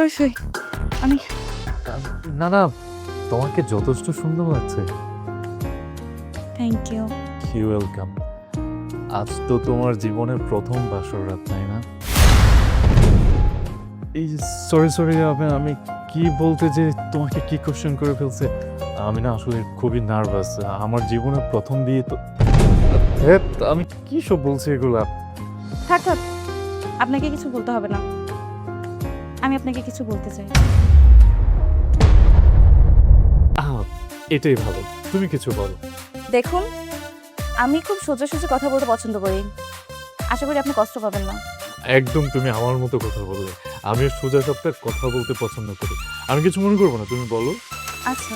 Sorry sorry আমি না না, তোমাকে যথেষ্ট সুন্দর লাগছে। Thank you. You welcome. আজ তো তোমার জীবনের প্রথম বাসর রাত, তাই না? এই সরি সরি, আমি কি বলতে যে তোমাকে কি কোশ্চেন করে ফেলছে। আমি না আসলে খুবই নার্ভাস। আমার জীবনের প্রথম বিয়ে তো। ধ্যাৎ, আমি কি সব বলছি এগুলা। থাক থাক, আপনাকে কিছু বলতে হবে না, আমি আপনাকে কিছু বলতে চাই। এটাই ভালো, তুমি কিছু বলো। দেখুন, আমি খুব সোজাসুজি কথা বলতে পছন্দ করি, আশা করি আপনি কষ্ট পাবেন না। একদম তুমি আমার মতো কথা বললে। আমি সোজা সাপটার কথা বলতে পছন্দ করি। আমি কিছু মনে করবো না, তুমি বলো। আচ্ছা,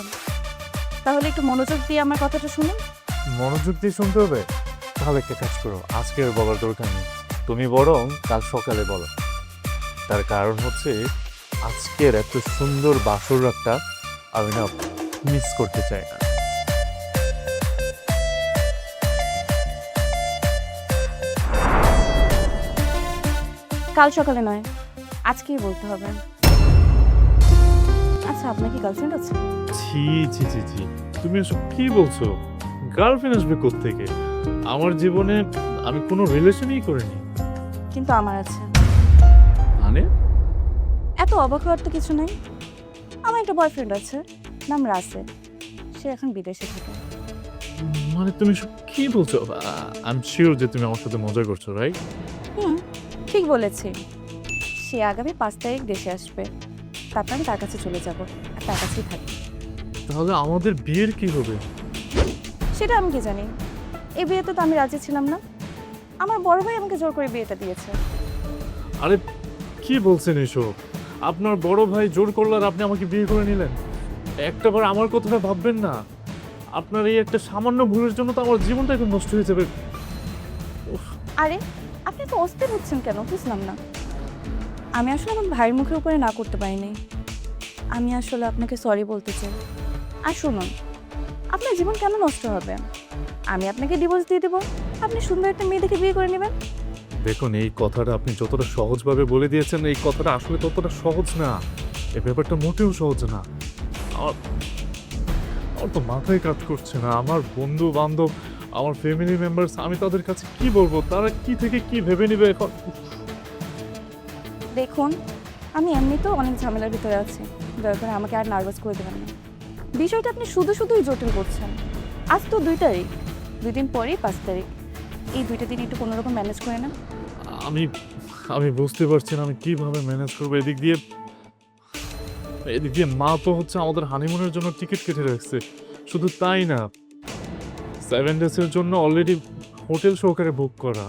তাহলে একটু মনোযোগ দিয়ে আমার কথাটা শুনুন। মনোযোগ দিয়ে শুনতে হবে? তাহলে একটা কাজ করো, আজকে আর বলার দরকার নেই, তুমি বরং কাল সকালে বলো। তার কারণ হচ্ছে আজকের এত সুন্দর বাসর রাতটা আমি না মিস করতে চাই না। কাল সকালে নয়, আজকেই বলতে হবে। আচ্ছা, আপনার কি গার্লফ্রেন্ড আছে? ছি ছি ছি ছি, তুমি এসব কি বলছো? গার্লফ্রেন্ড আসবে কোত্থেকে? আমার জীবনে আমি কোনো রিলেশনই করিনি। কিন্তু আমার আছে। মানে? এত অবাক হওয়ার তো কিছু নাই। আমার একটা বয়ফ্রেন্ড আছে, নাম রাসেল। সে এখন বিদেশে থাকে। মানে তুমি সব কি বলছো? আই এম শিওর যে তুমি আমার সাথে মজা করছো, রাইট? হুম, ঠিক বলেছি। সে আগামী 5 তারিখ দেশে আসবে, তারপর আমি তার কাছে চলে যাব আর তার কাছেই থাকবো। তাহলে আমাদের বিয়ের কি হবে? সেটা আমি কি জানি। এই বিয়েতে তো আমি রাজি ছিলাম না। আমার বড় ভাই আমাকে জোর করে বিয়েটা দিয়েছে। আরে কি বলছেন এসব? আপনার বড় ভাই জোর করলো আর আপনি আমাকে বিয়ে করে নিলেন? একটাবার আমার কথাটা ভাববেন না? আপনার এই একটা সামান্য ভুলের জন্য তো আমার জীবনটা এখন নষ্ট হয়ে যাবে। উফ, আরে, আপনি তো অস্থির হচ্ছেন কেন, বুঝলাম না। আমি আসলে আমার ভাইয়ের মুখের উপরে না করতে পারিনি। আমি আসলে আপনাকে সরি বলতে চাই। আর শুনুন, আপনার জীবন কেন নষ্ট হবে? আমি আপনাকে ডিভোর্স দিয়ে দেবো, আপনি সুন্দর একটা মেয়ে দেখে বিয়ে করে নেবেন। দেখুন, এই কথাটা আপনি যতটা সহজভাবে বলে দিয়েছেন, এই কথাটা আসলে ততটা সহজ না। এই ব্যাপারটা মোটেও সহজ না। আমার আমার তো মাথায় কাজ করছে না। আমার বন্ধু বান্ধব, আমার ফ্যামিলি মেম্বার্স, আমি তাদের কাছে কি বলবো? তারা কি থেকে কি ভেবে নিবে এখন? দেখুন, আমি এমনিতেও অনেক ঝামেলার ভিতরে আছি, দয়া করে আমাকে আর নার্ভাস করে দেবেন না। বিষয়টা আপনি শুধু শুধুই জটিল করছেন। আজ তো 2 তারিখ, 2 দিন পরেই 5 তারিখ। এই 2টা দিন একটু কোনোরকম ম্যানেজ করে না। আমি আমি বুঝতে পারছি না আমি কিভাবে ম্যানেজ করবো। এদিক দিয়ে মা তো হচ্ছে আমাদের হানিমুনের জন্য টিকিট কেটে রাখছে। শুধু তাই না, 7 ডেজের জন্য অলরেডি হোটেল সহকারে বুক করা।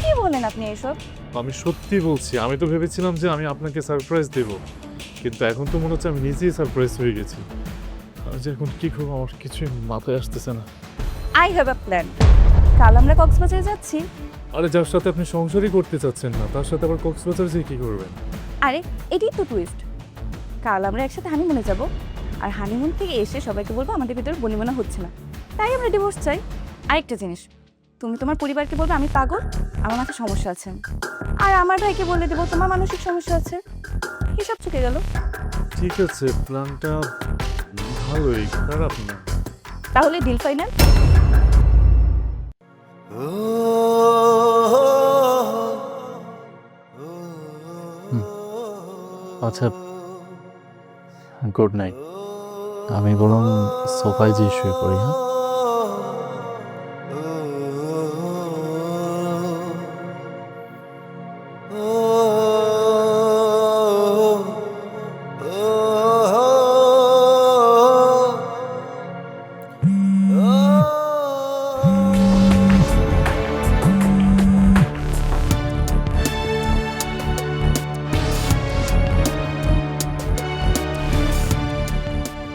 কি বলেন আপনি এসব? আমি সত্যি বলছি, আমি তো ভেবেছিলাম যে আমি আপনাকে সারপ্রাইজ দেব, কিন্তু এখন তো মনে হচ্ছে আমি নিজেই সারপ্রাইজ হয়ে গেছি। আমি যে এখন কি করবো আমার কিছুই মাথায় আসতেছে না। I have a plan. কাল আমরা কক্সবাজারে যাচ্ছি। আরে যার সাথে আপনি সংসারই করতে চাচ্ছেন না, তার সাথে আবার কক্সবাজার যেয়ে কি করবেন? আরে, এটাই তো টুইস্ট। কাল আমরা একসাথে হানিমুনে যাব, আর হানিমুন থেকে এসে সবাইকে বলবো আমাদের ভিতরে বনিবনা হচ্ছে না, তাই আমরা ডিভোর্স চাই। আরেকটা জিনিস, তুমি তোমার পরিবারকে বলবে আমি পাগল, আমার মাথায় সমস্যা আছে, আর আমার ভাইকে বলে দেবো তোমার মানসিক সমস্যা আছে। হিসাব চুকে গেল। ঠিক আছে, প্ল্যানটা ভালোই, খারাপ না। তাহলে ডিল ফাইনাল। আচ্ছা, গুড নাইট। আমি বরং সোফায় যেয়ে শুয়ে পড়ি, হ্যাঁ?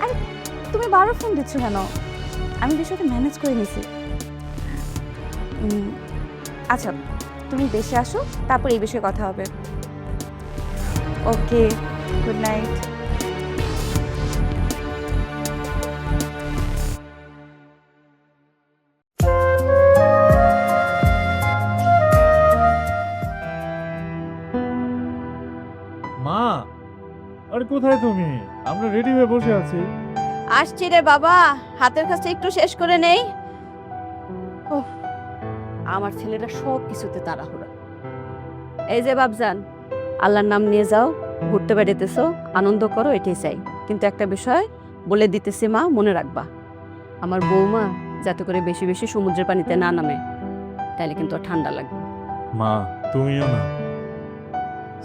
আরে, তুমি বারবার ফোন দিচ্ছ কেন? আমি বিষয়টা ম্যানেজ করে নিছি। আচ্ছা, তুমি দেশে আসো, তারপর এই বিষয়ে কথা হবে। ওকে, গুড নাইট। মা, কোথায় তুমি? আমরা রেডি হয়ে বসে আছি। আসছি রে বাবা, হাতের কাছে একটু শেষ করে নেই। ওহ, আমার ছেলেটা সব কিছুতে তাড়াহুড়া। এই যে বাবজান, আল্লাহর নাম নিয়ে যাও, ঘুরতে বেড়াতেছো, আনন্দ করো, এটাই চাই। কিন্তু একটা বিষয় বলে দিতেছি মা, মনে রাখবা, আমার বৌমা যাতে করে বেশি বেশি সমুদ্রের পানিতে না নামে, তাহলে কিন্তু আর ঠান্ডা লাগবে। মা, তুমিও না।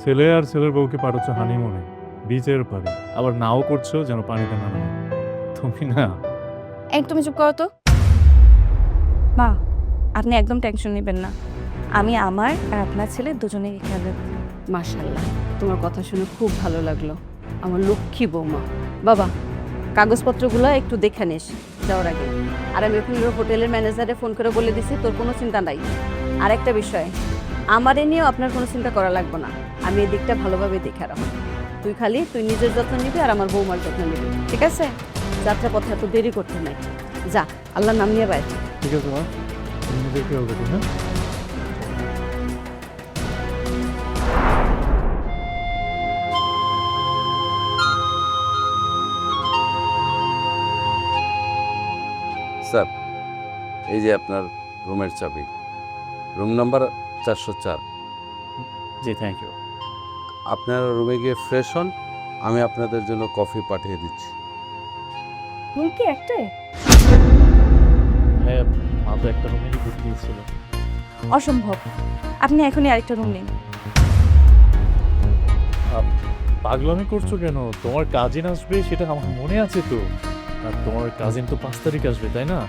ছেলে আর ছেলের বউকে পাঠাচ্ছ হানিমুনে, বিচের পারে, আবার নাও করছো যেন পানিতে না নামে। তুমি না। একদমই চুপ করো তো। মা, আপনি একদম টেনশন নেবেন না, আমি আমার আর আপনার ছেলে দুজনেই খেয়াল রাখবো। মাশাআল্লাহ, তোমার কথা শুনে খুব ভালো লাগলো, আমার লক্ষ্মী বৌমা। বাবা, কাগজপত্রগুলো একটু দেখে নিস যাওয়ার আগে। আর আমি ওখানে হোটেলের ম্যানেজারে ফোন করে বলে দিছি তোর কোনো চিন্তা নাই। আর একটা বিষয়, আমার এ নিয়েও আপনার কোনো চিন্তা করা লাগবে না, আমি এই দিকটা ভালোভাবে দেখে রাখবো। তুই নিজের যত্ন নিবি আর আমার বৌমার যত্ন নিবি, ঠিক আছে? যাত্রা পথে এত দেরি করতে নাই, যা, আল্লাহর নাম নিয়ে বাইরে। ঠিক আছে মা, তুমি নিজের খেয়াল রাখো, হ্যাঁ? স্যার, এই যে আপনার রুমের চাবি, রুম নাম্বার 404। জি, থ্যাংক ইউ। আপনারা রুমে গিয়ে ফ্রেশ হন, আমি আপনাদের জন্য কফি পাঠিয়ে দিচ্ছি। রুম কি একটাই? হ্যাঁ, মা তো একটা রুমেরই ঘুরতে দিয়েছিল। অসম্ভব, আপনি এখনই আরেকটা রুম নিন। পাগলামি করছো কেন? তোমার কাজিন আসবে সেটা আমার মনে আছে তো। আর তোমার কাজিন তো 5 তারিখ আসবে, তাই না?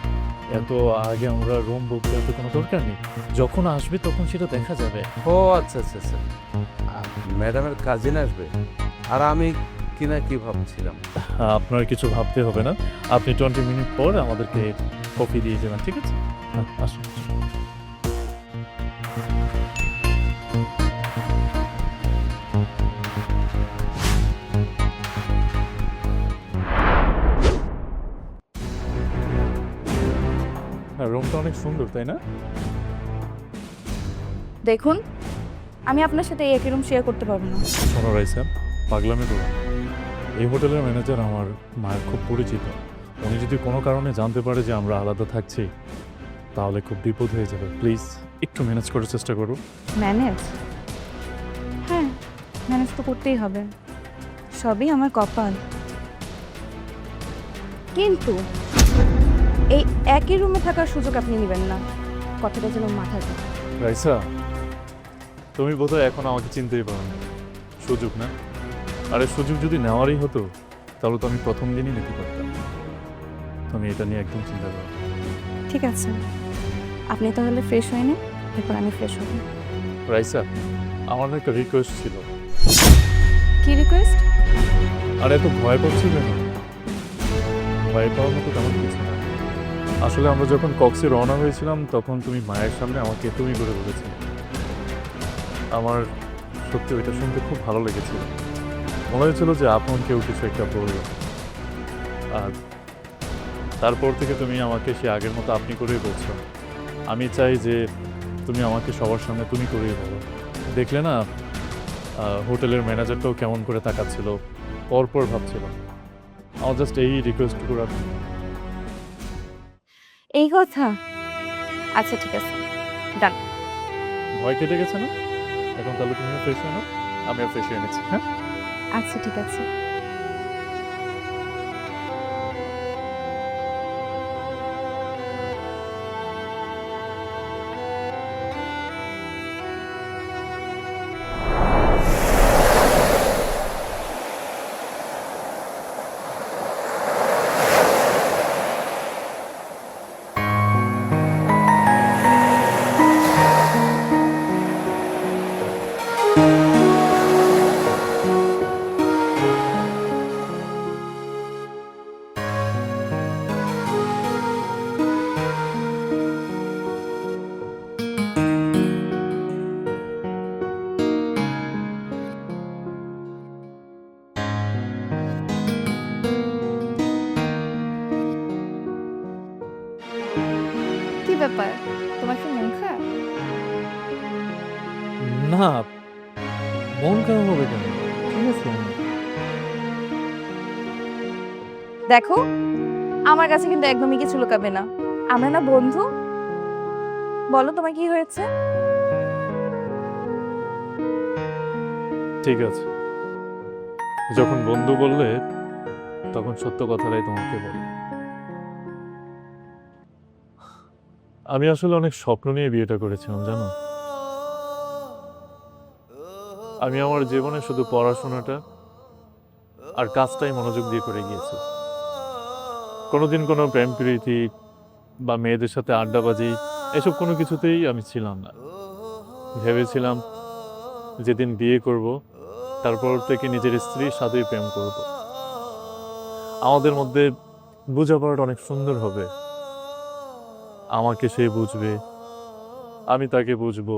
এত আগে আমরা রুম বুক করার তো কোনো দরকার নেই। যখন আসবে তখন সেটা দেখা যাবে। ও আচ্ছা আচ্ছা আচ্ছা, ম্যাডামের কাজিন আসবে, আর আমি কিনা কি ভাবছিলাম। আপনার কিছু ভাবতে হবে না, আপনি 20 মিনিট পর আমাদেরকে কফি দিয়ে যাবেন, ঠিক আছে? আসুন। রুমটা অনেক সুন্দর, তাই না? দেখুন, আমি আপনার সাথে এই একই রুম শেয়ার করতে পারবো না। শোনো রাইসা, পাগলামি করো না। এই হোটেলের ম্যানেজার আমার মায়ের খুব পরিচিত। উনি যদি কোনো কারণে জানতে পারে যে আমরা আলাদা থাকছি, তাহলে খুব বিপদ হয়ে যাবে। প্লিজ একটু ম্যানেজ করার চেষ্টা করো। ম্যানেজ? হ্যাঁ, ম্যানেজ তো করতেই হবে, সবই আমার কপাল। কিন্তু এই একই রুমে থাকার সুযোগ আপনি নেবেন না, কথাটা যেন মাথায় থাকে। রাইসা, তুমি বোধহয় এখন আমাকে চিনতেই পারো না। সুযোগ না? আরে সুযোগ যদি নেওয়ারই হতো তাহলে তো আমি প্রথম দিনই নিতে পারতাম। তুমি এটা নিয়ে একদম চিন্তা করো না। ঠিক আছে, আপনি তাহলে ফ্রেশ হয়ে নিন, এরপর আমি ফ্রেশ হব। রাইসা, আমার না একটা রিকোয়েস্ট ছিল। কি রিকোয়েস্ট? আর এত ভয় পাচ্ছি কেন? ভয় পাওয়ার মতো তেমন কিছু না। আসলে আমরা যখন কক্সে রওনা হয়েছিলাম তখন তুমি মায়ের সামনে আমাকে তুমি করে বলেছিলে। আমার সত্যি ওইটা শুনতে খুব ভালো লেগেছিল। মনে হয়েছিল যে আপন কেউ কিছু একটা বলল। আর তারপর থেকে তুমি আমাকে সে আগের মতো আপনি করেই বলছো। আমি চাই যে তুমি আমাকে সবার সামনে তুমি করেই বলো। দেখলে না, হোটেলের ম্যানেজারটাও কেমন করে তাকাচ্ছিল, পরপর ভাবছিল। আমার জাস্ট এই রিকোয়েস্টটুকু রাখুন। এই কথা? আচ্ছা ঠিক আছে, ডান। ভয় কেটে গেছে না? এখন তাহলে তুমিও ফ্রেশ হয়ে নাও, আমিও ফ্রেশ হয়ে নিচ্ছি। হ্যাঁ, আচ্ছা ঠিক আছে। কি ব্যাপার, তোমার কি মন খারাপ? না, মন খারাপ হবে কেন? ঠিক আছে। দেখো, আমার কাছে কিন্তু একদমই কিছু লুকাবে না। আমরা না বন্ধু? বলো তোমার কি হয়েছে? ঠিক আছে, যখন বন্ধু বললে তখন সত্য কথাটাই তোমাকে বলি। আমি আসলে অনেক স্বপ্ন নিয়ে বিয়েটা করেছিলাম জানো। আমি আমার জীবনে শুধু পড়াশোনাটা আর কাজটাই মনোযোগ দিয়ে করে গিয়েছি। কোনোদিন কোনো প্রেম প্রীতি বা মেয়েদের সাথে আড্ডাবাজি এসব কোনো কিছুতেই আমি ছিলাম না। ভেবেছিলাম যেদিন বিয়ে করব তারপর থেকে নিজের স্ত্রীর সাথেই প্রেম করব। আমাদের মধ্যে বোঝাপড়াটা অনেক সুন্দর হবে। আমাকে সে বুঝবে, আমি তাকে বুঝবো।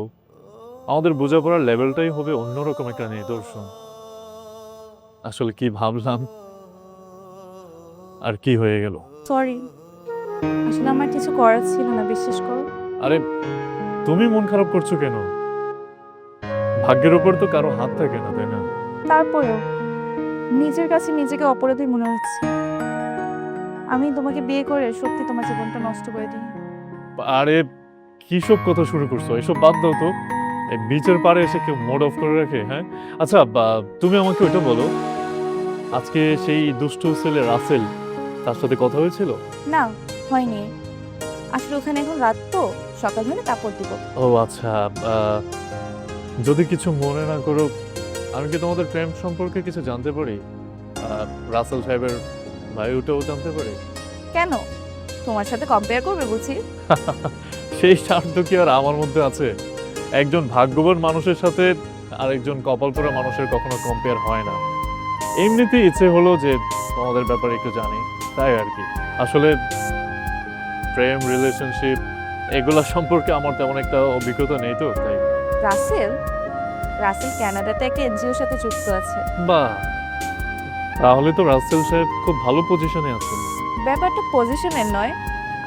আমাদের বোঝাপড়ার লেভেলটাই হবে অন্যরকম একটা নিদর্শন। আসলে কি ভাবলাম আর কি হয়ে গেল। সরি, আসলে আমার কিছু করার ছিল না, বিশ্বাস করো। আরে তুমি মন খারাপ করছো কেন? ভাগ্যের উপর তো কারো হাত থাকে না, তাই না? তারপরেও নিজের কাছে নিজেকে অপরাধী মনে হচ্ছে। আমি তোমাকে বিয়ে করে সত্যি তোমার জীবনটা নষ্ট করে দিই। আরে কি সব কথা শুরু করছো? এসব বাদ দাও তো। এই বিচের পাড়ে এসে কেউ মোড অফ করে রাখে? হ্যাঁ, আচ্ছা তুমি আমাকে ওইটা বলো, আজকে সেই দুষ্টু ছেলে রাসেল তার সাথে কথা হয়েছিল? না, হয়নি। আসলে ওখানে এখন রাত তো, সকাল হলে তারপর দিব। ও আচ্ছা, যদি কিছু মনে না করো, আমি কি তোমাদের প্রেম সম্পর্কে কিছু জানতে পারি? রাসেল সাহেবের ভাই ওটাও জানতে পারি? কেন, তোমার সাথে কম্পেয়ার করবে বুঝি? সেই স্বার্থ কি আর আমার মধ্যে আছে? একজন ভাগ্যবান মানুষের সাথে আরেকজন কপাল পোড়া মানুষের কখনো কম্পেয়ার হয় না। এমনিতেই ইচ্ছে হলো যে তোমাদের ব্যাপারে একটু জানি, তাই আর কি। আসলে প্রেম, রিলেশনশিপ এগুলা সম্পর্কে আমার তেমন একটা অভিজ্ঞতা নেই তো, তাই। রাসেল রাসেল কানাডাতে একটা এনজিওর সাথে যুক্ত আছে। বাহ, তাহলে তো রাসেল সাহেব খুব ভালো পজিশনে আছেন। ব্যাপারটা পজিশনের নয়,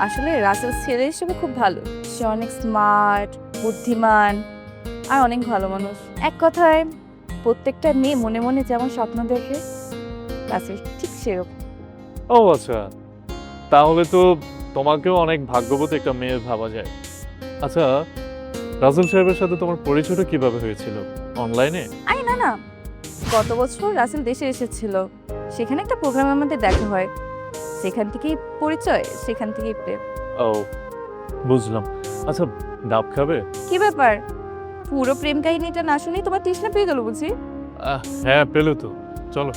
আসলে রাসেল ছেলে হিসেবে খুব ভালো। সে অনেক স্মার্ট, বুদ্ধিমান আর অনেক ভালো মানুষ। এক কথায় প্রত্যেকটা মেয়ে মনে মনে যেমন স্বপ্ন দেখে, রাসেল ঠিক সেরকম। ও আচ্ছা, তাহলে তো তোমাকেও অনেক ভাগ্যবতী একটা মেয়ে ভাবা যায়। আচ্ছা, রাসেল সাহেবের সাথে তোমার পরিচয়টা কিভাবে হয়েছিল? অনলাইনে? আরে না না, গত বছর রাসেল দেশে এসেছিল, সেখানে একটা প্রোগ্রামে আমাদের দেখা হয়। সেখান থেকেই পরিচয়, সেখান থেকেই প্রেম। ও বুঝলাম। আচ্ছা, ডাব খাবে? কি ব্যাপার, পুরো প্রেম কাহিনীটা না শুনেই তোমার তৃষ্ণা পেয়ে গেল বুঝি? হ্যাঁ পেলো তো, চলো।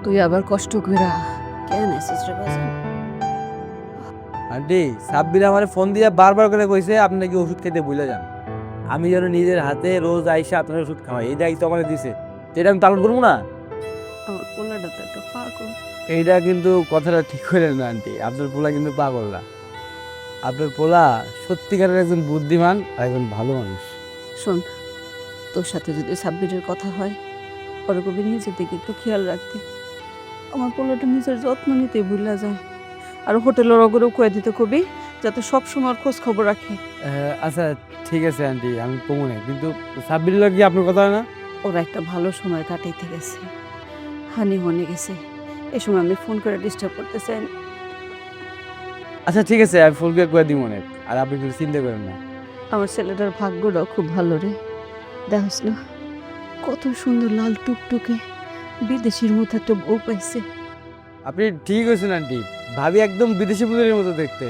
তুই আবার কষ্ট কইরা কেন এসেছিস রে বাজান? আন্টি সাব্বির আমার ফোন দিয়ে বারবার করে কইছে আপনি নাকি ওষুধ খেতে ভুলে যান। আমি যেন নিজের হাতে রোজ আইসা আপনার ওষুধ খাওয়াই, এই দায়িত্ব আমার দিছে, এটা আমি পালন করবো না? আমার পোলাটা তো একটা পাগল। এইটা কিন্তু কথাটা ঠিক করেন না আন্টি, আপনার পোলা কিন্তু পাগল না। আপনার পোলা সত্যিকারের একজন বুদ্ধিমান আর একজন ভালো মানুষ। শোন, তোর সাথে যদি সাব্বিরের কথা হয়, ওর কবি নিজের দিকে একটু খেয়াল রাখতে। আমার পোলাটা নিজের যত্ন নিতে ভুলে যায়। আর হোটেলের অগরেও কয়ে দিতে কবি যাতে সবসময় ওর খোঁজ খবর রাখে। আচ্ছা ঠিক আছে আন্টি, আমি কমু না, কিন্তু সাব্বির কি আপনার কথা হয় না? ওরা একটা ভালো সময় কাটাইতে গেছে, হানি মনে গেছে। এই সময় আমি ফোন করে ডিস্টার্ব করতে চাই না। আচ্ছা ঠিক আছে, আমি ফুল করে দিব অনেক, আর আপনি কিছু চিন্তা করেন না। আমার ছেলেটার ভাগ্যটাও খুব ভালো রে, দেখস না কত সুন্দর লাল টুকটুকে বিদেশির মতো একটা বউ পাইছে। আপনি ঠিক হয়েছেন আন্টি, ভাবি একদম বিদেশি পুজোর মতো দেখতে।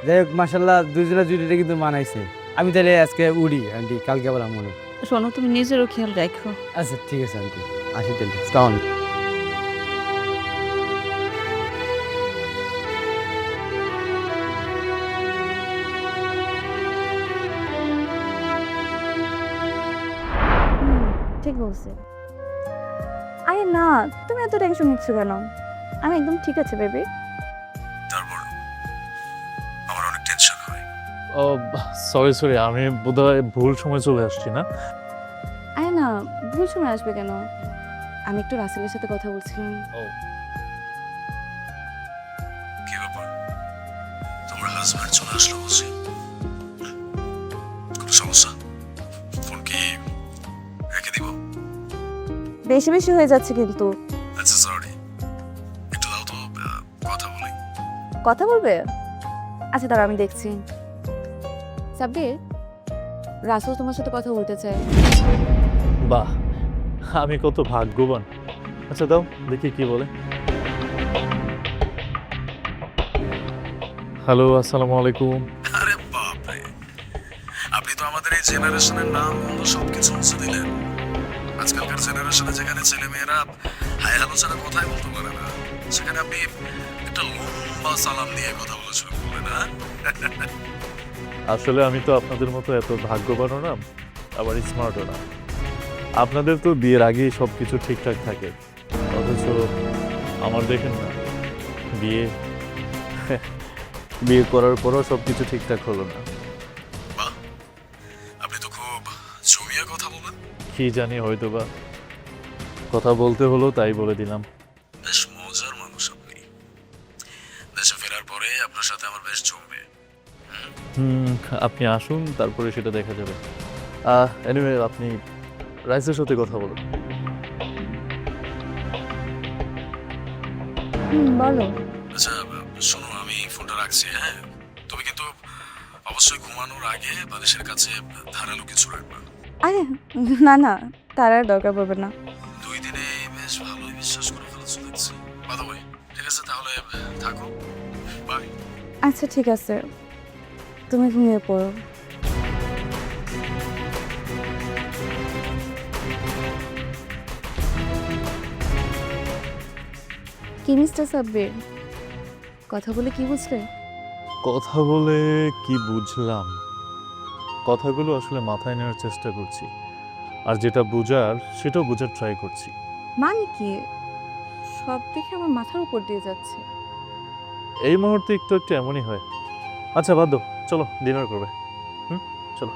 যাই হোক মাসাল্লাহ, দুজনের জুটিটা কিন্তু মানাইছে। আমি তাহলে আজকে উড়ি আন্টি, কালকে আবার মনে। শোনো, তুমি নিজেরও খেয়াল রাখো। আচ্ছা ঠিক আছে আন্টি, আসি তাহলে, আসসালামু আলাইকুম। ঠিক বলছে। আরে না, তুমি এত টেনশন নিচ্ছ কেন? আমি একদম ঠিক আছে বেবি। তারপর আমার অনেক টেনশন হয়। ও সরি, আমি বোধহয় ভুল সময় চলে আসছি না? আরে না, ভুল সময় আসবে কেন? আমি একটু রাসেলের সাথে কথা বলছিলাম। ও কি ব্যাপার, তোমরা হাজব্যান্ড চলে আসলো বুঝি। কোনো সমস্যা? ফোন কি রেখে দিব? বেশি বেশি হয়ে যাচ্ছে কিন্তু। আচ্ছা সরি, একটু দাও তো, কথা বলি। কথা বলবে? আচ্ছা দাঁড়া, আমি দেখছি। সাব্বির, রাসেল তোমার সাথে কথা বলতে চায়। বাহ, আমি কত ভাগ্যবান। আচ্ছা দাও দেখি কি বলে। হ্যালো, আসসালামু আলাইকুম। আরে বাপরে, আপনি তো আমাদের এই জেনারেশনের নাম বন্ধ সবকিছু মুছে দিলেন। আজকালকার জেনারেশনে যেখানে ছেলে মেয়েরা হাই হ্যালো ছাড়া কথাই বলতে পারে না, সেখানে আপনি একটা লম্বা সালাম দিয়ে কথা বলা শুরু করলেন। হ্যাঁ, আসলে আমি তো আপনাদের মতো এত ভাগ্যবানও না, আবার স্মার্টও না। আপনাদের তো বিয়ের আগেই সব কিছু ঠিকঠাক থাকে, অথচ আমার দেখেন না, বিয়ে করার পরও সব কিছু ঠিকঠাক হলো না। বাহ, আপনি তো খুব জমিয়ে কথা বলেন। কি জানি, হয়তো বা কথা বলতে হলো তাই বলে দিলাম। বেশ মজার মানুষ আপনি। দেশে ফেরার পরে আপনার সাথে আমার বেশ জমবে। আপনি আসুন, তারপরে সেটা দেখা যাবে। এনিওয়ে, আপনি রাইসের সাথে কথা বলুন। বলো। আচ্ছা শোনো, আমি ফোনটা রাখছি। হ্যাঁ, তুমি কিন্তু অবশ্যই ঘুমানোর আগে বালিশের কাছে ধারালো কিছু রাখবা। আরে না না, তার আর দরকার পড়বে না। 2 দিনে বেশ ভালোই বিশ্বাস করে ফেলেছো দেখছি। বাদ ওয়ে, ঠিক আছে তাহলে থাকো, বাই। আচ্ছা ঠিক আছে, তুমি ঘুমিয়ে পড়ো। কি মিস্টার সাব্বির, কথা বলে কি বুঝলে? কথা বলে কি বুঝলাম? কথাগুলো আসলে মাথায় নেওয়ার চেষ্টা করছি, আর যেটা বুঝার সেটাও বোঝার ট্রাই করছি। মানে কি? সব দেখে আমার মাথার উপর দিয়ে যাচ্ছে। এই মুহূর্তে একটু একটু এমনই হয়। আচ্ছা বাদ দাও, চলো ডিনার করবে। চলো।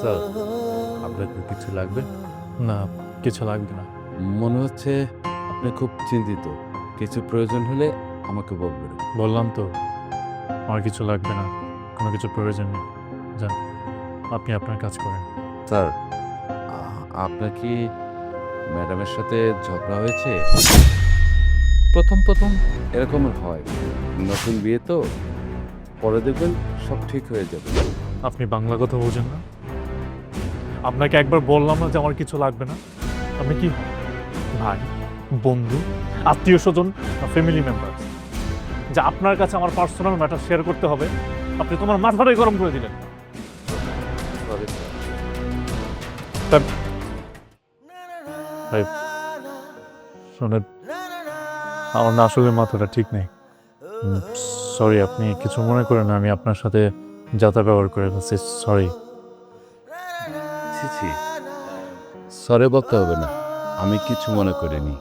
স্যার, আপনার কি কিছু লাগবে? না, কিছু লাগবে না। মনে হচ্ছে আপনি খুব চিন্তিত। কিছু প্রয়োজন হলে আমাকে বলবেন। বললাম তো, আমার কিছু লাগবে না, কোনো কিছু প্রয়োজন নেই। যান, আপনি আপনার কাজ করেন। স্যার, আপনার কি ম্যাডামের সাথে ঝগড়া হয়েছে? প্রথম প্রথম এরকম হয়, নতুন বিয়ে তো, পরে দেখবেন সব ঠিক হয়ে যাবে। আপনি বাংলা কথা বোঝেন না? আপনাকে একবার বললাম না যে আমার কিছু লাগবে না? আপনি কি হন? ভাই, বন্ধু, আত্মীয় স্বজন, ফ্যামিলি মেম্বার, যে আপনার কাছে আমার পার্সোনাল ম্যাটার শেয়ার করতে হবে, আপনি তোমার মাথাটাই গরম করে দিলেন। সরি ভাই শোনেন, আমার না আসলে মাথাটা ঠিক নেই। সরি, আপনি কিছু মনে করেন না, আমি আপনার সাথে যাতা ব্যবহার করে ফেলছি। সরি। ছি, সরি বলতে হবে না, আমি কিছু মনে করিনি।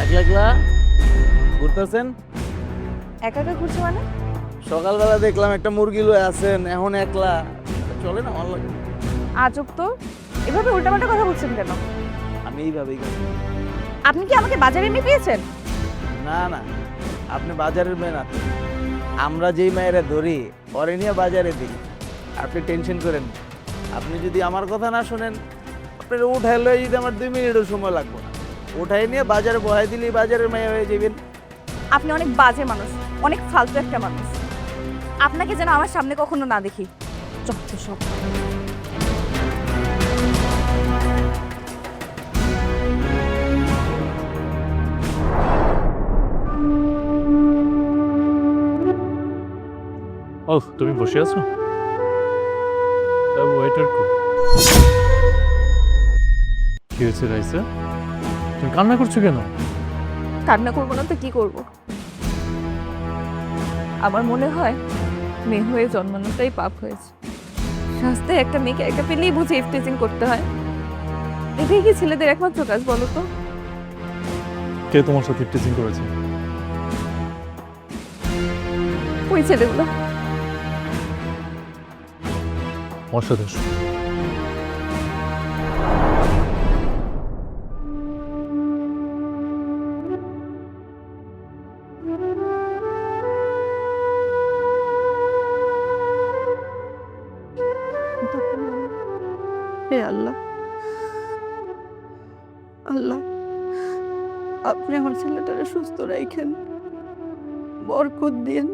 একলা একলা ঘুরতেছেন? একা একা ঘুরছো মানে? সকালবেলা দেখলাম একটা মুরগি লয়ে আছেন, এখন একলা চলে না আমার লাগে। আজব তো, এভাবে উল্টাপাল্টা কথা বলছেন কেন? আমি এইভাবেই করি। আপনি কি আমাকে বাজারে এনে পেয়েছেন? না না, আপনি বাজারের মেয়ে না তো। আমরা যেই মায়েরা ধরি পরে নিয়ে বাজারে দিই। আপনি টেনশন করেন না। আপনি যদি আমার কথা না শোনেন, আপনার উঠায় লয়ে যদি আমার 2 মিনিটও সময় লাগবে না, উঠায় নিয়ে বাজারে বহাই দিলেই বাজারের মেয়ে হয়ে যাবেন। আপনি অনেক বাজে মানুষ, অনেক ফালতু একটা মানুষ। আপনাকে যেন আমার সামনে কখনো না দেখি। যত সব। ও তুমি বসে আছো? ওয়েটার কো কি হয়েছে রাইসা? তুমি কান্না করছো কেন? কান্না করবো না তো কি করব? আমার মনে হয় মেয়ে হয়ে জন্মানোটাই পাপ হয়েছে। রাস্তায় একটা মেয়েকে একা পেলেই বুঝে ইফটিজিং করতে হয়। এটাই কি ছেলেদের একমাত্র কাজ বলো তো? কে তোমার সাথে টিচিং করেছে? ওই ছেলেগুলো। আমার সাথে এসো। হে আল্লাহ, আল্লাহ আপনি আমার ছেলেটারে সুস্থ রাখেন, বরকত দিন,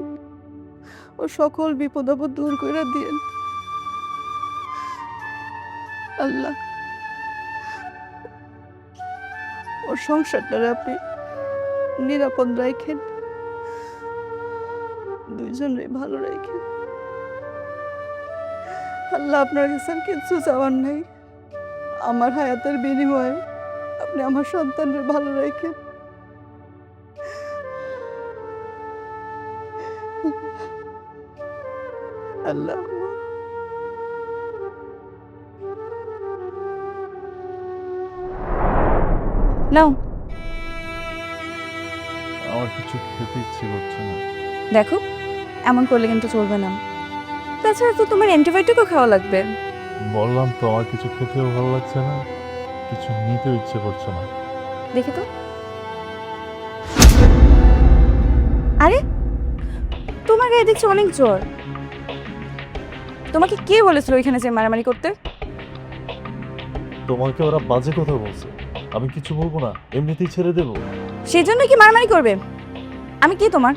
ও সকল বিপদ আপদ দূর করে দিন। আল্লাহ ওর সংসারটারে আপনি নিরাপদ রাখেন, দুইজনে ভালো রাখেন। আল্লাহ আপনার কাছে আর কিচ্ছু চাওয়ার নাই। আমার হায়াতের বিনিময়ে আপনি আমার সন্তানের ভালো রাখেন। আল্লাহ নাও আমার কিছু খেতে ইচ্ছে করছে না। দেখো, এমন করলে কিন্তু চলবে না। তাছাড়া তো তোমার অ্যান্টিবায়োটিকও খাওয়া লাগবে। বললাম তো আমার কিছু খেতেও ভালো লাগছে না, কিছু নিতেও ইচ্ছে করছে না। দেখি তো। আরে তোমার গায়ে দেখছি অনেক জ্বর। তোমাকে কে বলেছিল ওইখানে যে মারামারি করতে? তোমাকে ওরা বাজে কথা বলছে, আমি কিছু বলবো না, এমনিতেই ছেড়ে দেবো। সেই জন্য কি মারামারি করবে? আমি কি তোমার?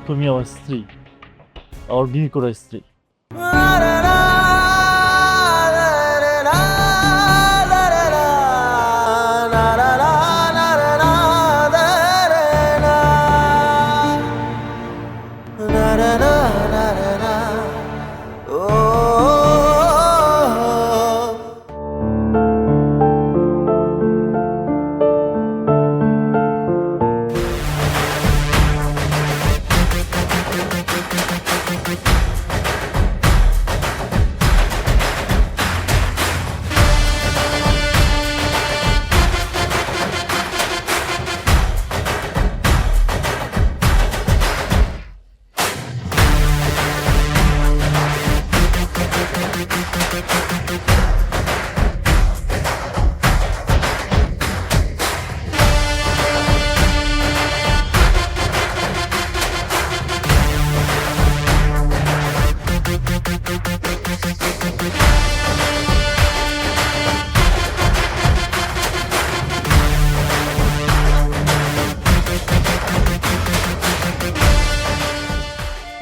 তুমি আমার স্ত্রী, আমার বিয়ে করা স্ত্রী।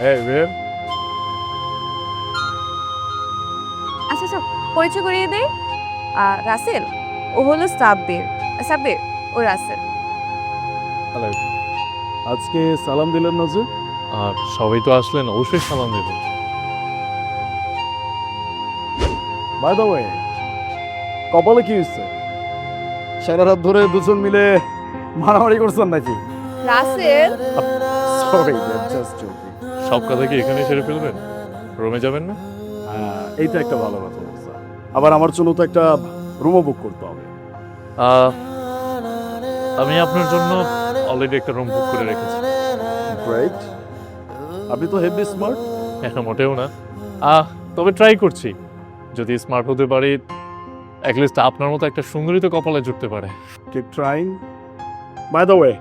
Hey, babe. আচ্ছা আচ্ছা, পরিচয় করিয়ে দেই। রাসেল, ও হলো সাব্বির। সাব্বির, ও রাসেল। আজকে সালাম দিলেন না যে? আর সবাই তো আসলেন, অবশ্যই সালাম দেব। বাই দ্য ওয়ে, কপালে কি হচ্ছে? সারা রাত ধরে দুজন মিলে মারামারি করছেন নাকি? Russell, sorry, just joking. সব কথা কি এখানে সেরে ফেলবেন? রুমে যাবেন না? এইটা একটা ভালো কথা বলছে। আবার আমার জন্য তো একটা রুমও বুক করতে হবে। আমি আপনার জন্য অলরেডি একটা রুম বুক করে রেখেছি। গ্রেট, আপনি তো হেভি স্মার্ট। এখন মোটেও না, তবে ট্রাই করছি। যদি স্মার্ট হতে পারি, অ্যাটলিস্ট আপনার মতো একটা সুন্দরী তো কপালে জুটতে পারে। Keep trying. By the way,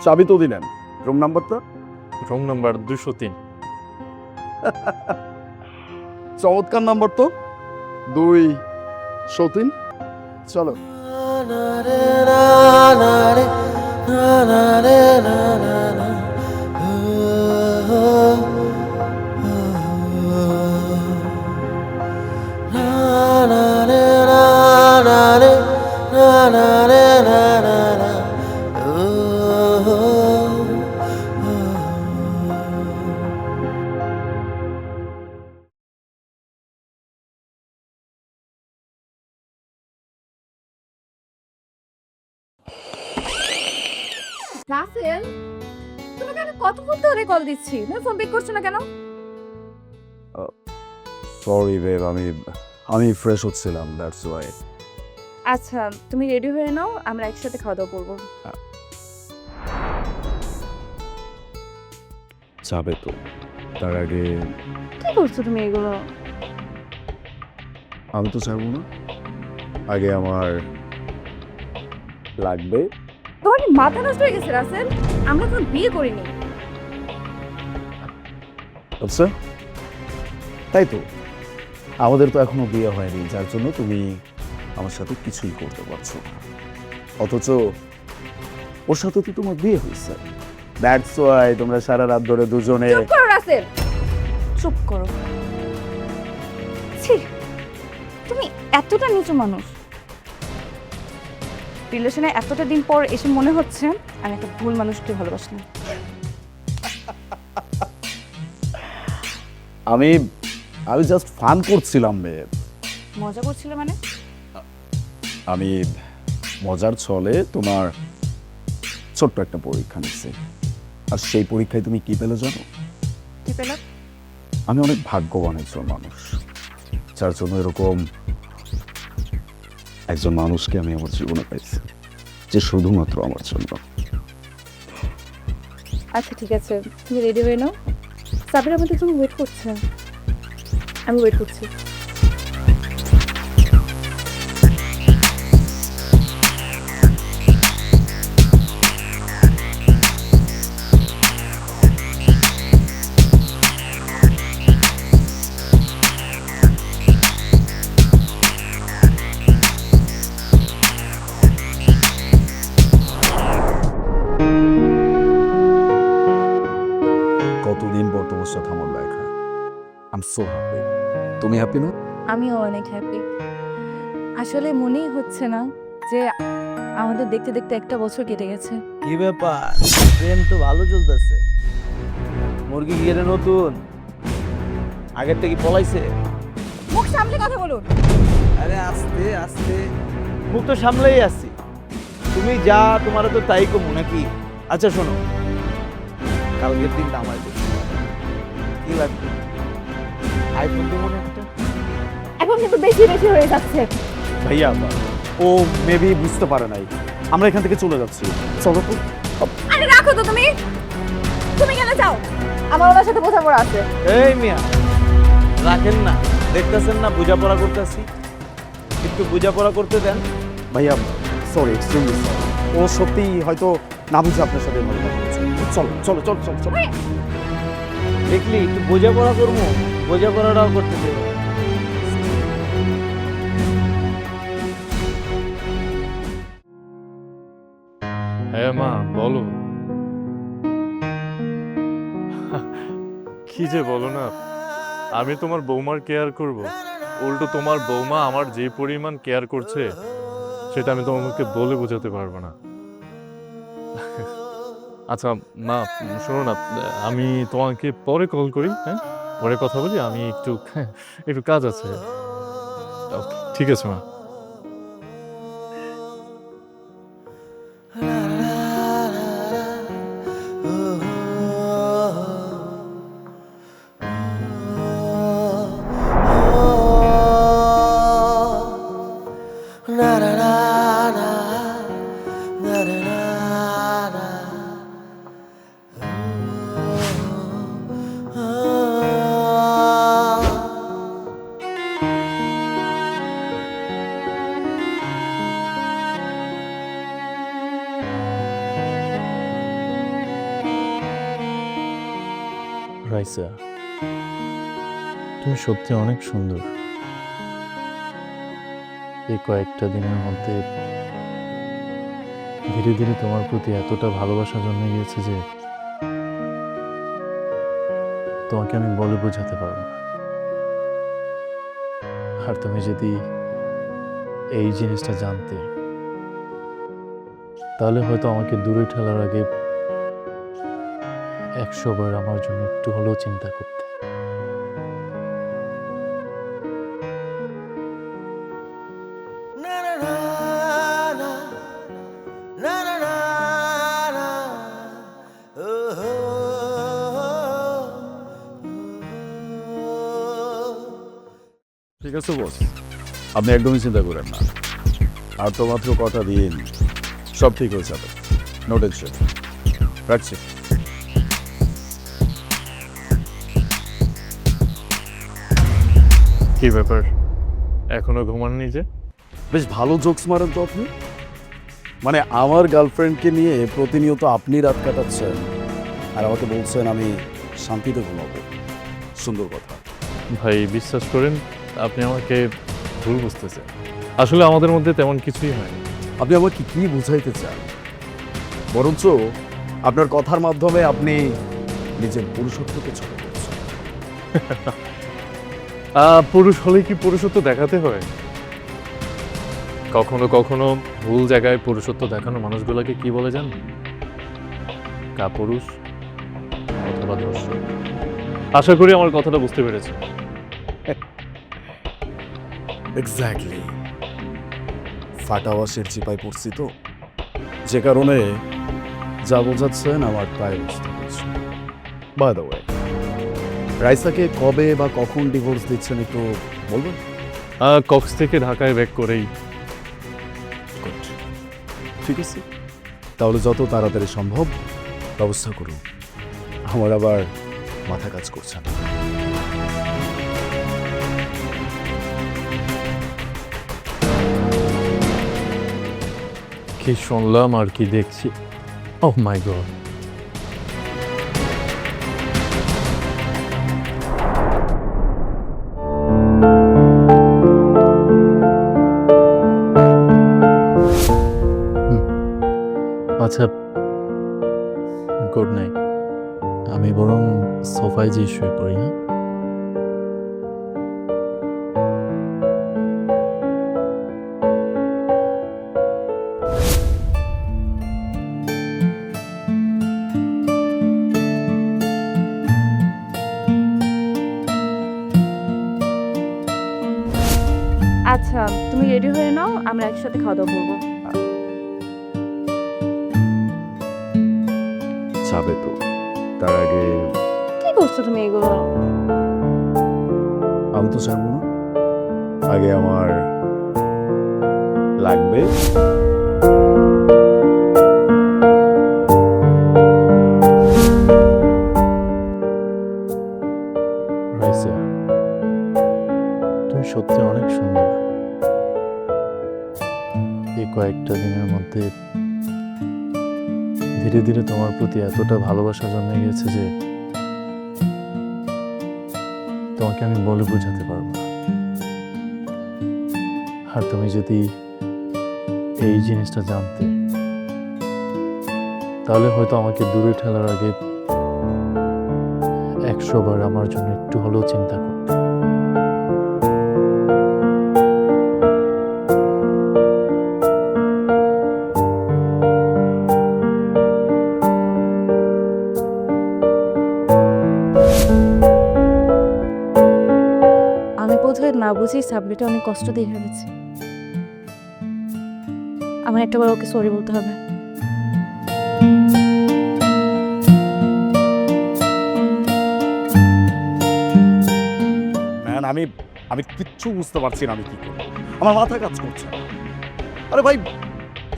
চাবি তো দিলেন, রুম নাম্বারটা? Room number 203। চমৎকার নাম্বার তো, 203। চলো। রাসেল, তোমাকে আমি কতক্ষণ ধরে কল দিচ্ছি, তুমি ফোন পিক করছো না কেন? সরি বেব, আমি ফ্রেশ হচ্ছিলাম, দ্যাটস ওয়াই। আচ্ছা, তুমি রেডি হয়ে নাও, আমরা একসাথে খাওয়া দাওয়া করবো। যাবে তো, তার আগে কি করছো তুমি এগুলো? আমি তো চাইবো না, আগে আমার লাগবে। তোমার কি মাথা নষ্ট হয়ে গেছে রাসেল? আমরা তো বিয়ে করিনি। আচ্ছা, তাই তো, আমাদের তো এখনো বিয়ে হয়নি, যার জন্য তুমি আমার সাথে কিছুই করতে পারছো না, অথচ ওর সাথে তো তোমার বিয়ে হয়েছে। দ্যাটস ওয়াই তোমরা সারা রাত ধরে দুজনে। চুপ করো রাসেল, চুপ করো। ছি, তুমি এতটা নিচু মানুষ। রিলেশনে এতটা দিন পর এসে মনে হচ্ছে আমি একটা ভুল মানুষকে ভালোবাসলাম। আমি জাস্ট ফান করছিলাম মেয়ে। মজা করছিলে মানে? আমি মজার ছলে তোমার ছোট্ট একটা পরীক্ষা নিচ্ছি, আর সেই পরীক্ষায় তুমি কি পেলে জানো? কি পেলাম? আমি অনেক ভাগ্যবান একজন মানুষ, যার জন্য এরকম একজন মানুষকে আমি আমার জীবনে পাইছি, যে শুধুমাত্র আমার জন্য। আচ্ছা ঠিক আছে, তুমি রেডি হয়ে নাও, সাবির আমাদের জন্য ওয়েট করছে, আমি ওয়েট করছি। কতদিন পর তোমার সাথে আমার দেখা, আই এম সো হ্যাপি। তুমি হ্যাপি না? আমিও অনেক হ্যাপি। আসলে মনেই হচ্ছে না যে আমাদের দেখতে দেখতে একটা বছর কেটে গেছে। কি ব্যাপার, প্রেম তো ভালো চলতেছে। মুরগি গিয়ে নতুন, আগের থেকে পলাইছে। মুখ সামলে কথা বলুন। আরে আস্তে আস্তে, মুখ তো সামলেই আছি। তুমি যা, তোমার তো তাই কমু নাকি? আচ্ছা শোনো, কালকের দিনটা আমার জন্য কি লাগবে? আইফোন দেবো না একটা? এখন কিন্তু বেশি বেশি হয়ে যাচ্ছে। ভাইয়া, ও মেবি বুঝতে পারে নাই, আমরা এখান থেকে চলে যাচ্ছি। চলো তো। আরে রাখো তো তুমি, তুমি কেন যাও? আমার ওনার সাথে বোঝাপড়া আছে। এই মিয়া, রাখেন না, দেখতেছেন না বোঝাপড়া করতেছি, একটু বোঝাপড়া করতে দেন। ভাইয়া সরি, এক্সট্রিমলি সরি, ও সত্যি হয়তো না বুঝে আপনার সাথে এভাবে কথা বলছে। চলো চলো চলো চলো চলো। দেখলি, একটু বোঝাপড়া করবো, বোঝাপড়াটাও করতে দেবো। হ্যাঁ মা, বলো। কি যে বলো না, আমি তোমার বৌমার কেয়ার করব, উল্টো তোমার বৌমা আমার যে পরিমাণ কেয়ার করছে সেটা আমি তোমাকে বলে বোঝাতে পারবো না। আচ্ছা মা, শোনো না, আমি তোমাকে পরে কল করি, হ্যাঁ পরে কথা বলি, আমি একটু কাজ আছে। Okay, ঠিক আছে মা। রাইসা, তুমি সত্যি অনেক সুন্দর। এই কয়েকটা দিনের মধ্যে ধীরে ধীরে তোমার প্রতি এতটা ভালোবাসা জন্মে গিয়েছে যে তোমাকে আমি বলে বোঝাতে পারবো না। আর তুমি যদি এই জিনিসটা জানতে, তাহলে হয়তো আমাকে দূরে ঠেলার আগে 100 বার আমার জন্য একটু হলেও চিন্তা করতে। ঠিক আছে বস, আপনি একদমই চিন্তা করেন না। আর তো মাত্র কটা দিন, সব ঠিক হয়ে যাবে, নো টেনশন। রাখছি। কি ব্যাপার, এখনো ঘুমাননি যে? বেশ ভালো জোকস মারেন তো আপনি। মানে আমার গার্লফ্রেন্ডকে নিয়ে প্রতিনিয়ত আপনি রাত কাটাচ্ছেন আর আমাকে বলছেন আমি শান্তিতে ঘুমাবো। সুন্দর কথা। ভাই বিশ্বাস করেন, আপনি আমাকে ভুল বুঝতেছেন। আসলে আমাদের মধ্যে তেমন কিছুই হয়নি। আপনি আমাকে কি বুঝাইতে চান? বরঞ্চ আপনার কথার মাধ্যমে আপনি নিজের পুরুষত্বকে ছোট করছেন। পুরুষ হলে কি পুরুষত্ব দেখাতে হয়? কখনো কখনো ভুল জায়গায় পুরুষত্ব দেখানো মানুষগুলোকে কি বলে জান? কাপুরুষ অথবা দর্শক। আশা করি আমার কথাটা বুঝতে পেরেছেন। এক্স্যাক্টলি। ফাটাওয়াশের চিপায় পড়ছি তো, যে কারণে যা বোঝাচ্ছেন আমার প্রায় বুঝতে পারছি। বাই দ্য ওয়ে, রাইসাকে কবে বা কখন ডিভোর্স দিচ্ছেন একটু বলবেন? কক্স থেকে ঢাকায় ব্যাক করেই। Good. ঠিক আছে, তাহলে যত তাড়াতাড়ি সম্ভব ব্যবস্থা করুন। আমার আবার মাথা কাজ করছে না। কি শুনলাম আর কি দেখছি, ওহ মাই গড। আচ্ছা, গুড নাইট। আমি বরং সোফায় যে শুয়ে পড়ি। হ্যাঁ, আচ্ছা তুমি রেডি হয়ে নাও, আমরা একসাথে খাওয়া দাওয়া করবো। যাবে তো, তার আগে কি করছো তুমি এগুলো? আমি তো জানবো না, আগে আমার লাগবে। রাইসা, তুমি সত্যি অনেক সুন্দর। এই কয়েকটা দিনের মধ্যে ধীরে ধীরে তোমার প্রতি এতটা ভালোবাসা জন্মে গেছে যে তোমাকে আমি বলে বোঝাতে পারবো না। আর তুমি যদি এই জিনিসটা জানতে, তাহলে হয়তো আমাকে দূরে ঠেলার আগে 100 বার আমার জন্য একটু হলেও চিন্তা করতে। আমি বোধহয় না বুঝেই সাবরিটা অনেক কষ্ট দিয়ে ফেলেছি। আমার একটা বার ওকে সরি বলতে হবে। ম্যান, আমি কিচ্ছু বুঝতে পারছি না আমি কি করবো। আমার মাথা কাজ করছে না। আরে ভাই,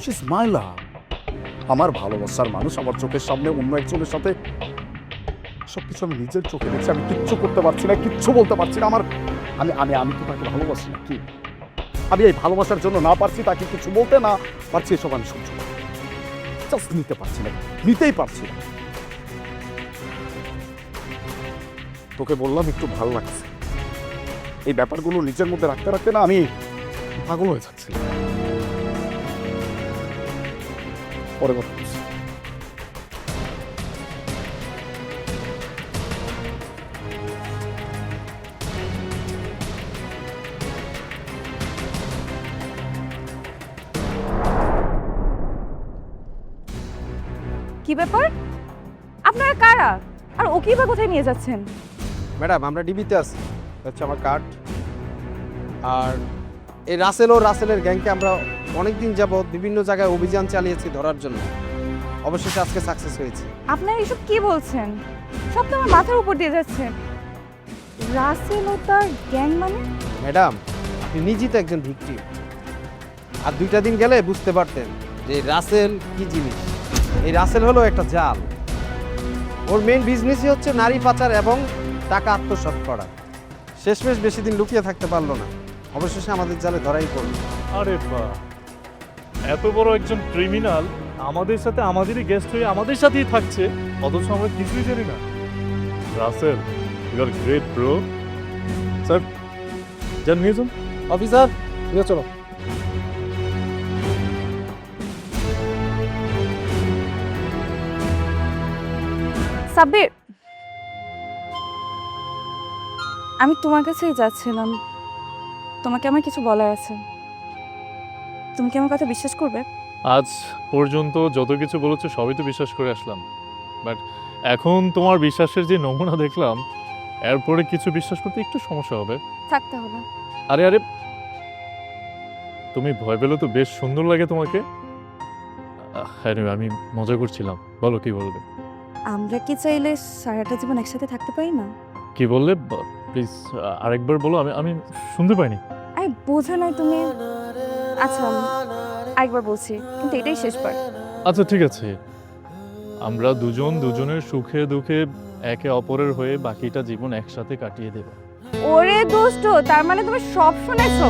শি ইজ মাই লাভ। আমার ভালোবাসার মানুষ আমার চোখের সামনে অন্য একজনের সাথে, সবকিছু আমি নিজের চোখে দেখছি। আমি কিচ্ছু করতে পারছি না, কিচ্ছু বলতে পারছি না। আমি তো তাকে ভালোবাসি না। কি আমি এই ভালোবাসার জন্য না পারছি তাকে কিছু বলতে, না পারছি এসব আমি সহ্য করতে, জাস্ট নিতে পারছি না, নিতেই পারছি না। তোকে বললাম একটু ভালো লাগছে, এই ব্যাপারগুলো নিজের মধ্যে রাখতে রাখতে না আমি পাগল হয়ে যাচ্ছি। পরে কথা বলছি। কি ব্যাপার, আপনারা কারা আর ওকে বা কোথায় নিয়ে যাচ্ছেন? ম্যাডাম, আমরা ডিবিতে আছি, হচ্ছে আমার কার্ড। আর এই রাসেল ও রাসেলের গ্যাংকে আমরা অনেক দিন যাবৎ বিভিন্ন জায়গায় অভিযান চালিয়েছি ধরার জন্য। অবশেষে আজকে সাকসেস হয়েছে। আপনারা এসব কি বলছেন? সব তো আমার মাথার উপর দিয়ে যাচ্ছে। রাসেল ও তার গ্যাং মানে? ম্যাডাম, আপনি নিজেই তো একজন ভিকটিম। আর 2টা দিন গেলে বুঝতে পারতেন যে এই রাসেল কি জিনিস। এই রাসেল হলো একটা জাল। ওর মেইন বিজনেসই হচ্ছে নারী পাচার এবং টাকা আত্মসাৎ করা। শেষমেশ বেশি দিন লুকিয়ে থাকতে পারলো না, অবশেষে আমাদের জালে ধরাই পড়লো। আরে বাহ, এত বড় একজন ক্রিমিনাল আমাদের সাথে আমাদেরই গেস্ট হয়ে আমাদের সাথেই থাকছে, অথচ আমরা কিছুই জানি না। Russell, you are great bro. Sir, যান নিয়ে যান। অফিসার, নিয়ে চলো। সাব্বির, আমি তোমার কাছেই যাচ্ছিলাম। তোমাকে আমার কিছু বলার আছে। তুমি কি আমার কথা বিশ্বাস করবে? আজ পর্যন্ত যত কিছু বলেছো সবই তো বিশ্বাস করে আসলাম, বাট এখন তোমার বিশ্বাসের যে নমুনা দেখলাম, এরপরে কিছু বিশ্বাস করতে একটু সমস্যা হবে। থাকতে হবে। আরে আরে, তুমি ভয় পেলে তো বেশ সুন্দর লাগে তোমাকে। হ্যাঁ, আমি মজা করছিলাম, বলো কি বলবে। আমরা কি চাইলে সারাটা জীবন একসাথে থাকতে পারি না? কি বললে প্লিজ আরেকবার বলো, আমি শুনতে পাইনি। আরে বোঝা নাই তুমি। আচ্ছা, আরেকবার বলছি, কিন্তু এটাই শেষবার। আচ্ছা ঠিক আছে, আমরা দুজন দুজনের সুখে দুঃখে একে অপরের হয়ে বাকিটা জীবন একসাথে কাটিয়ে দেব। ওরে দোস্ত, তার মানে তুমি সব শুনেছো?